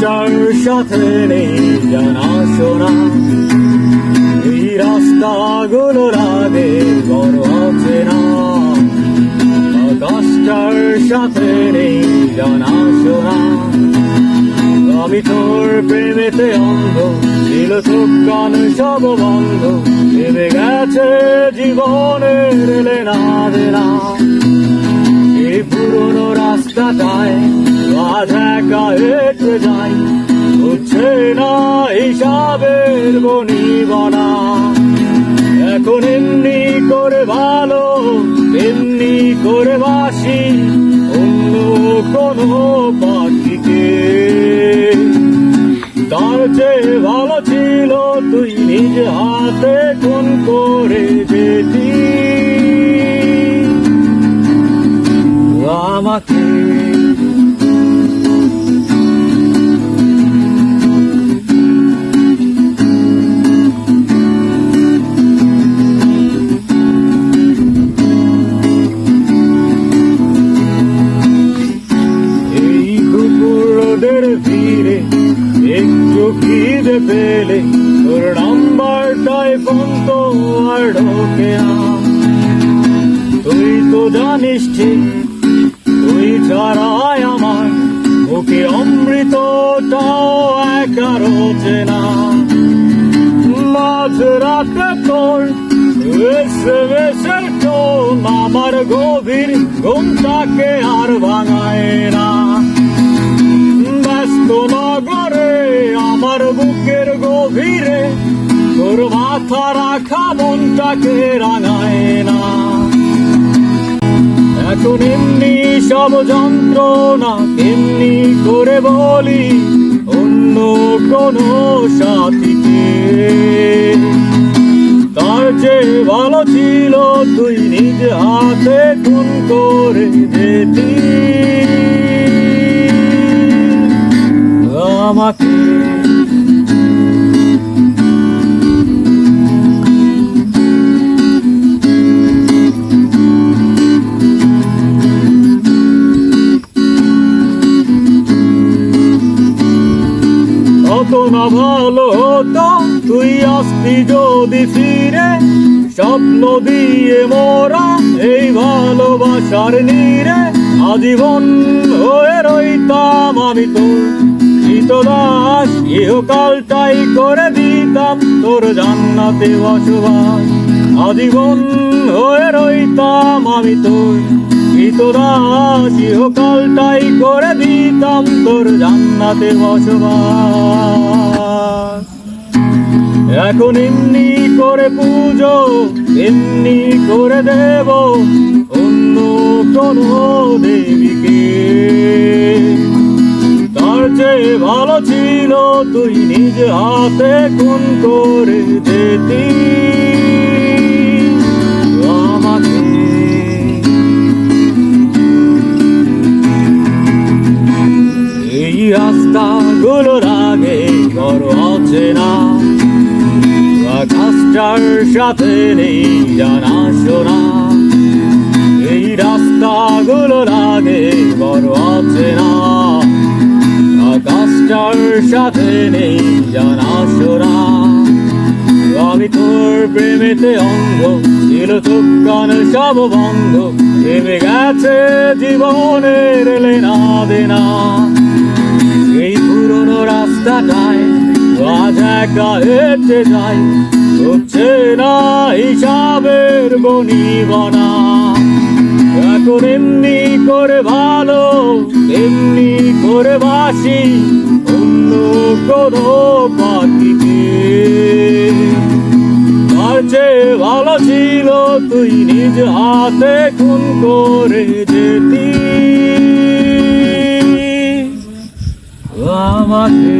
আকাশটার সাথে নেই জানাশোনা, এই রাস্তাগুলোর আগে বড় অচেনা। আকাশটার সাথে নেই জানাশোনা, আমি তোর প্রেমেতে অন্ধ, ছিল চোখ কান সব বন্ধ, ভেবে গেছে জীবনের লেনা দেনা। এই পুরোনো রাস্তাটায় আজ একা হেঁটে যাই, হচ্ছে না হিসাবের বনিবনা। এখন এমনি করে ভালো, এমনি করে বাসি অন্য কোনো পাখিকে। তার চেয়ে ভালো ছিল তুই নিজ হাতে খুন করে যেতি আমাকে। এই কুকুরদের ভিড়ে একটু খিদে পেলে তোর নাম্বারটাই ফোন তো আর ঢোকে না। তুই তো জানিস ঠিক, তুই ছাড়াই আমার মুখে অমৃতটাও একা রোচে না। মাঝ রাতে তোর এসএমএসের টোন আমার গভীর ঘুমটাকে আর ভাঙায় না। ব্যস্ত নগরে আমার বুকের গভীরে তোর মাথা রাখা মনটাকে রাঙায় না। এখন এমনি সব যন্ত্রণা এমনি করে বলি অন্য কোনো সাথীকে। তার চেয়ে ভালো ছিল তুই নিজ হাতে খুন করে যেতি আমাকে। কত না ভালো হতো তুই আসতি যদি ফিরে, স্বপ্ন দিয়ে মোরা এই ভালোবাসার নীরে। আজীবন হয়ে রইতাম আমি তোর চিতদাস, ইহকালটাই করে দিতাম তোর জান্নাতে বসবাস। আজীবন হয়ে রইতাম আমি তোর চিতদাস, ইহকালটাই করে দিতাম তোর জান্নাতে বসবাস। এখন এমনি করে পুজো এমনি করে দেব অন্য কোনো দেবীকে। তার চেয়ে ভালো ছিল তুই নিজ হাতে খুন করে যেতি আমাকে। এই রাস্তাগুলোর আগে বড় অচেনা, আকাশটার সাথে নেই জানাশোনা। এই রাস্তাগুলোর আগে বড় অচেনা, আকাশটার সাথে নেই জানাশোনা। আমি তোর প্রেমেতে অন্ধ, ছিল চোখ কান সব বন্ধ, ভেবে গেছে জীবনের লেনা দেনা। এই পুরোনো রাস্তাটায় আজ একা হেঁটে যাই, হচ্ছে না হিসাবের বনিবনা। এখন এমনি করে ভালো এমনি করে বাসি অন্য কোনো পাখিকে। তার চেয়ে ভালো ছিল তুই নিজ হাতে খুন করে যেতি আমাকে।